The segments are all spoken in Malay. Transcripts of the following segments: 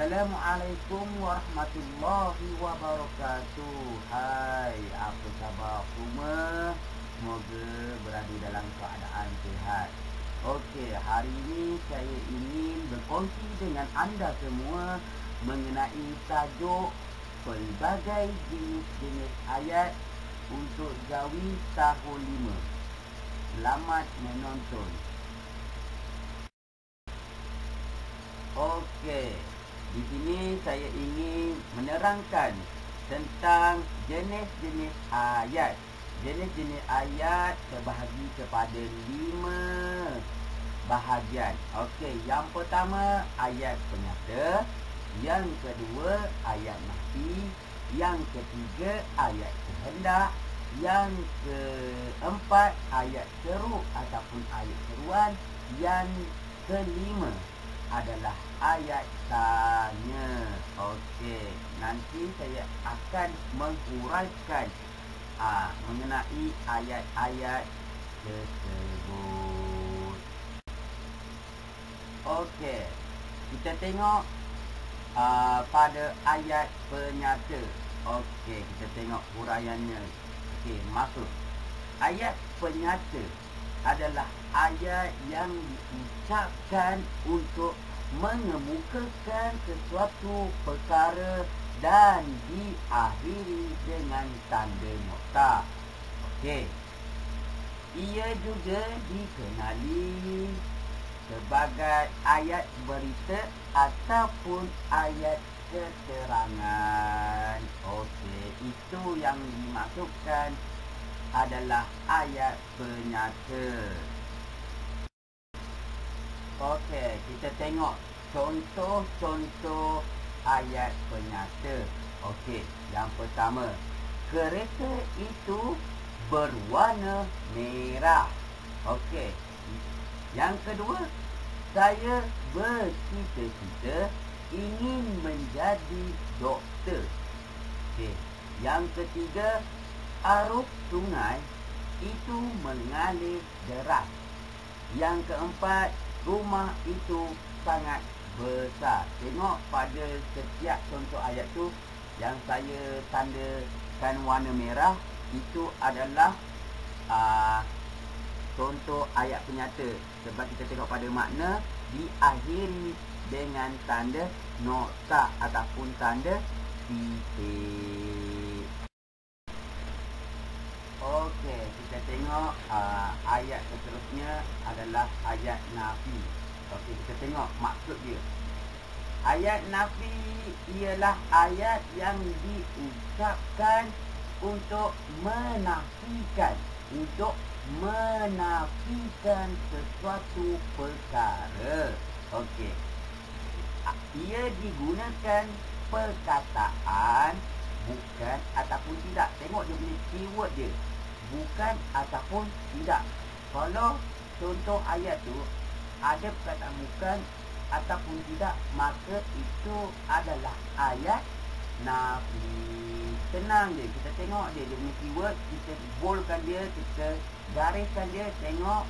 Assalamualaikum warahmatullahi wabarakatuh. Hai, apa khabar semua? Semoga berada dalam keadaan sihat. Okey, hari ini saya ingin berkongsi dengan anda semua mengenai tajuk pelbagai jenis-jenis ayat untuk Jawi tahun 5. Selamat menonton. Okey, di sini saya ingin menerangkan tentang jenis-jenis ayat. Jenis-jenis ayat terbahagi kepada 5 bahagian. Okey, yang pertama ayat penyata, yang kedua ayat nafi, yang ketiga ayat kehendak, yang keempat ayat seru ataupun ayat seruan, yang kelima adalah ayat tanya. Okey, nanti saya akan menghuraikan mengenai ayat-ayat tersebut. Okey, kita tengok pada ayat penyata. Okey, kita tengok huraiannya. Okey, masuk. Ayat penyata adalah ayat yang diucapkan untuk mengemukakan sesuatu perkara dan diakhiri dengan tanda nokta. Okey. Ia juga dikenali sebagai ayat berita ataupun ayat keterangan. Okey, itu yang dimaksudkan adalah ayat penyata. Okey, kita tengok contoh-contoh ayat penyata. Okey, yang pertama, kereta itu berwarna merah. Okey. Yang kedua, saya bercita-cita ingin menjadi doktor. Okey. Yang ketiga, arus sungai itu mengalir deras. Yang keempat, rumah itu sangat besar. Tengok pada setiap contoh ayat tu yang saya tandakan warna merah, itu adalah contoh ayat penyata. Sebab kita tengok pada makna diakhiri dengan tanda nokta ataupun tanda titik. Okey, kita tengok ayat seterusnya adalah ayat nafi. Okey, kita tengok maksud dia. Ayat nafi ialah ayat yang diucapkan untuk menafikan sesuatu perkara. Okey. Ia digunakan perkataan bukan ataupun tidak. Tengok dia punya keyword dia, bukan ataupun tidak. Kalau contoh ayat tu ada perkataan bukan ataupun tidak, maka itu adalah ayat nafi. Senang je, kita tengok dia punya keyword, kita boldkan dia, kita gariskan dia. Tengok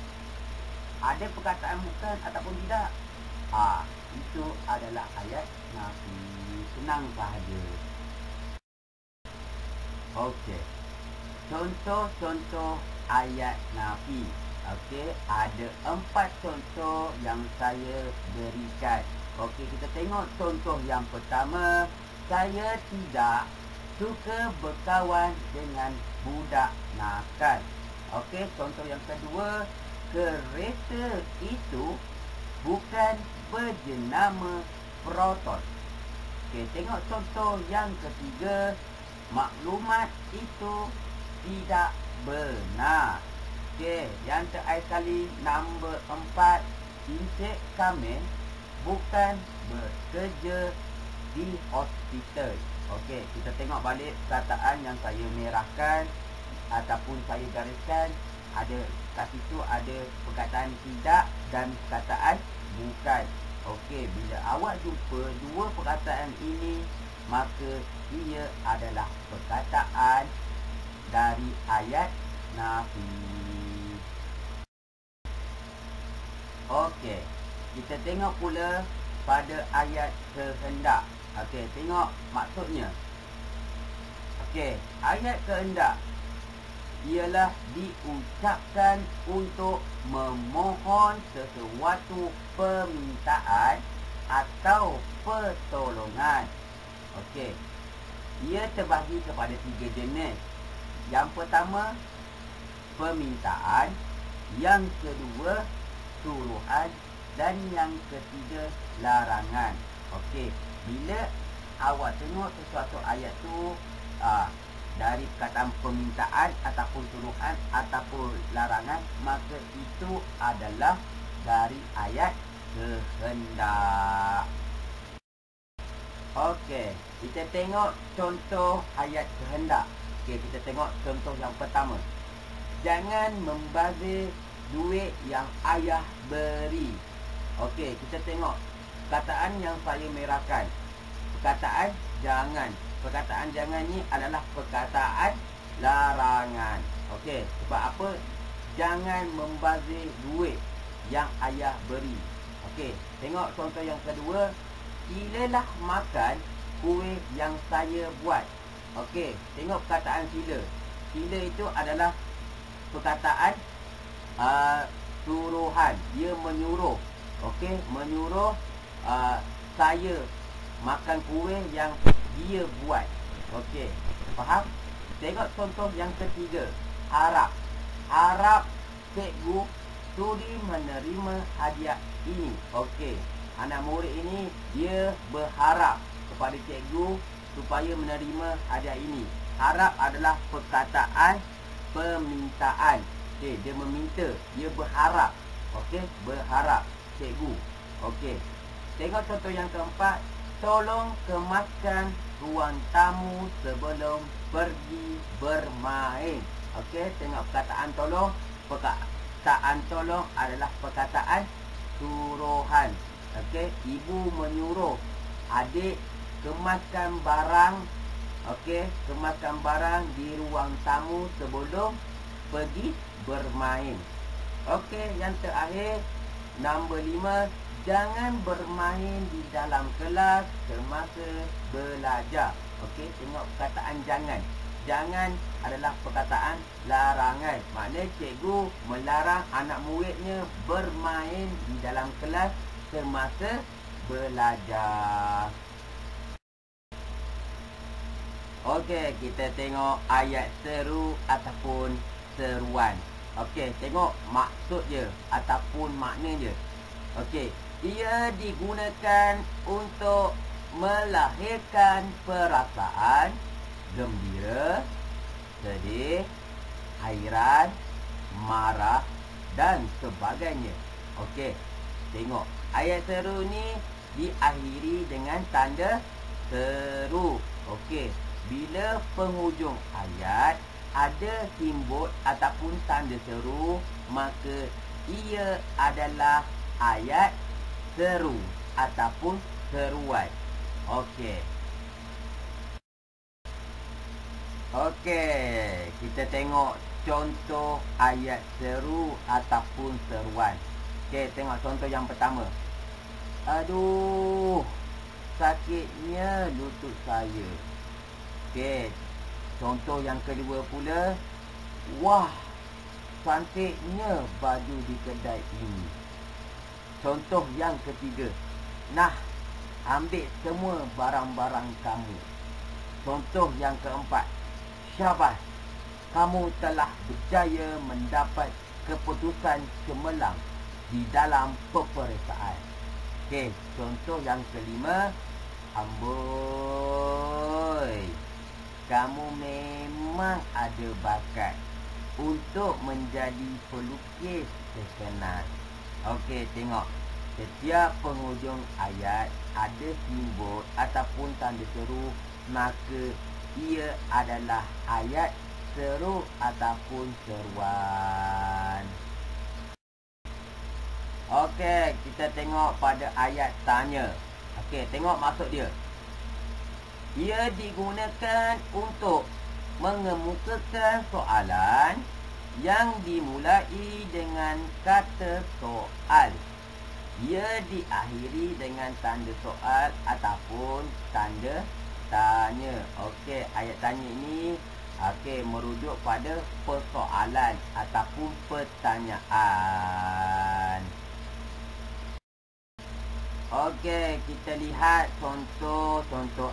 ada perkataan bukan ataupun tidak, itu adalah ayat nafi. Senang sahaja. Okey, contoh-contoh ayat nafi. Okey, ada 4 contoh yang saya berikan. Okey, kita tengok contoh yang pertama. Saya tidak suka berkawan dengan budak nakal. Okey, contoh yang kedua, kereta itu bukan berjenama Proton. Okey, tengok contoh yang ketiga, maklumat itu tidak benar. Okey, yang terakhir kali, nombor 4, Encik Kamil bukan bekerja di hospital. Okey, kita tengok balik perkataan yang saya merahkan ataupun saya gariskan. Ada kat situ ada perkataan tidak dan perkataan bukan. Okey, bila awak jumpa dua perkataan ini, maka ia adalah perkataan dari ayat nafi. Okey, kita tengok pula pada ayat kehendak. Okey, tengok maksudnya. Okey, ayat kehendak ialah diucapkan untuk memohon sesuatu permintaan atau pertolongan. Okey, ia terbahagi kepada 3 jenis. Yang pertama, permintaan. Yang kedua, suruhan. Dan yang ketiga, larangan. Okey, bila awak tengok sesuatu ayat tu dari perkataan permintaan ataupun suruhan ataupun larangan, maka itu adalah dari ayat kehendak. Okey, kita tengok contoh ayat kehendak. Okey, kita tengok contoh yang pertama. Jangan membazir duit yang ayah beri. Okey, kita tengok perkataan yang saya merahkan. Perkataan jangan. Perkataan jangan ni adalah perkataan larangan. Okey, sebab apa? Jangan membazir duit yang ayah beri. Okey, tengok contoh yang kedua. Silalah makan kuih yang saya buat. Okey, tengok perkataan sila. Sila itu adalah perkataan suruhan. Dia menyuruh. Okey, menyuruh saya makan kuih yang dia buat. Okey, faham? Tengok contoh yang ketiga. Harap. Harap cikgu sudi menerima hadiah ini. Okey, anak murid ini dia berharap kepada cikgu supaya menerima hadiah ini. Harap adalah perkataan permintaan. Okey, dia meminta, dia berharap. Okey, berharap cikgu. Okey, tengok contoh yang keempat. Tolong kemaskan ruang tamu sebelum pergi bermain. Okey, tengok perkataan tolong. Perkataan tolong adalah perkataan suruhan. Okey, ibu menyuruh adik kemaskan barang. Okey, kemaskan barang di ruang tamu sebelum pergi bermain. Okey, yang terakhir, nombor 5. Jangan bermain di dalam kelas semasa belajar. Okey, tengok perkataan jangan. Jangan adalah perkataan larangan. Maknanya cikgu melarang anak muridnya bermain di dalam kelas semasa belajar. Okey, kita tengok ayat seru ataupun seruan. Okey, tengok maksud dia ataupun makna dia. Okey, ia digunakan untuk melahirkan perasaan gembira, sedih, hairan, marah dan sebagainya. Okey, tengok ayat seru ni diakhiri dengan tanda seru. Okey, bila penghujung ayat ada simbol ataupun tanda seru, maka ia adalah ayat seru ataupun seruan. Okey. Okey, kita tengok contoh ayat seru ataupun seruan. Okey, tengok contoh yang pertama. Aduh, sakitnya lutut saya. Okey, contoh yang kedua pula. Wah, cantiknya baju di kedai ini. Contoh yang ketiga. Nah, ambil semua barang-barang kamu. Contoh yang keempat. Syabas, kamu telah berjaya mendapat keputusan cemerlang di dalam peperiksaan. Okey, contoh yang kelima. Amboi, kamu memang ada bakat untuk menjadi pelukis terkenal. Okey, tengok. Setiap penghujung ayat ada simbol ataupun tanda seru, maka ia adalah ayat seru ataupun seruan. Okey, kita tengok pada ayat tanya. Okey, tengok maksud dia. Ia digunakan untuk mengemukakan soalan yang dimulai dengan kata soal Ia diakhiri dengan tanda soal ataupun tanda tanya. Okey, ayat tanya ini merujuk pada persoalan ataupun pertanyaan. Okey, kita lihat contoh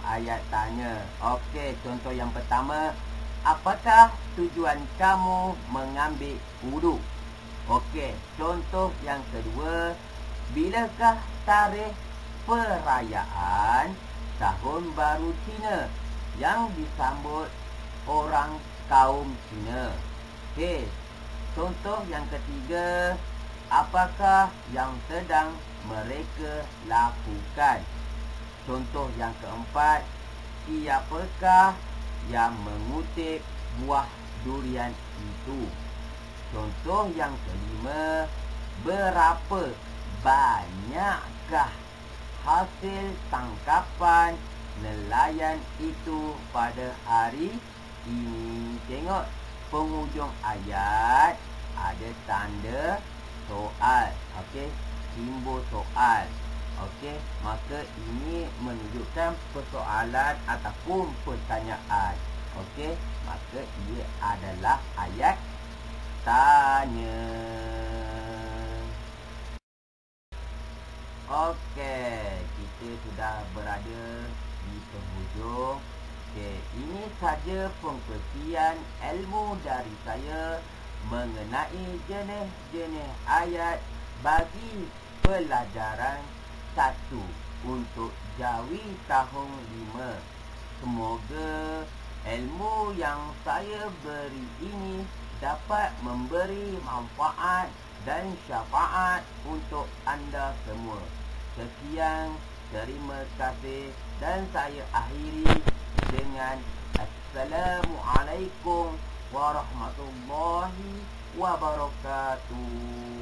ayat tanya. Okey, contoh yang pertama, apakah tujuan kamu mengambil wuduk? Okey, contoh yang kedua, bilakah tarikh perayaan Tahun Baru Cina yang disambut orang kaum Cina? Okey, contoh yang ketiga, apakah yang sedang mereka lakukan? Contoh yang keempat, siapakah yang mengutip buah durian itu? Contoh yang kelima, berapa banyakkah hasil tangkapan nelayan itu pada hari ini? Tengok penghujung ayat ada tanda soal. Okey, simbol soal. Okey, maka ini menunjukkan persoalan ataupun pertanyaan. Okey, maka ia adalah ayat tanya. Okey, kita sudah berada di penghujung. Okey, ini saja pengkongsian ilmu dari saya mengenai jenis-jenis ayat bagi pelajaran 1 untuk Jawi tahun 5. Semoga ilmu yang saya beri ini dapat memberi manfaat dan syafaat untuk anda semua. Sekian, terima kasih, dan saya akhiri dengan Assalamualaikum warahmatullahi wabarakatuh.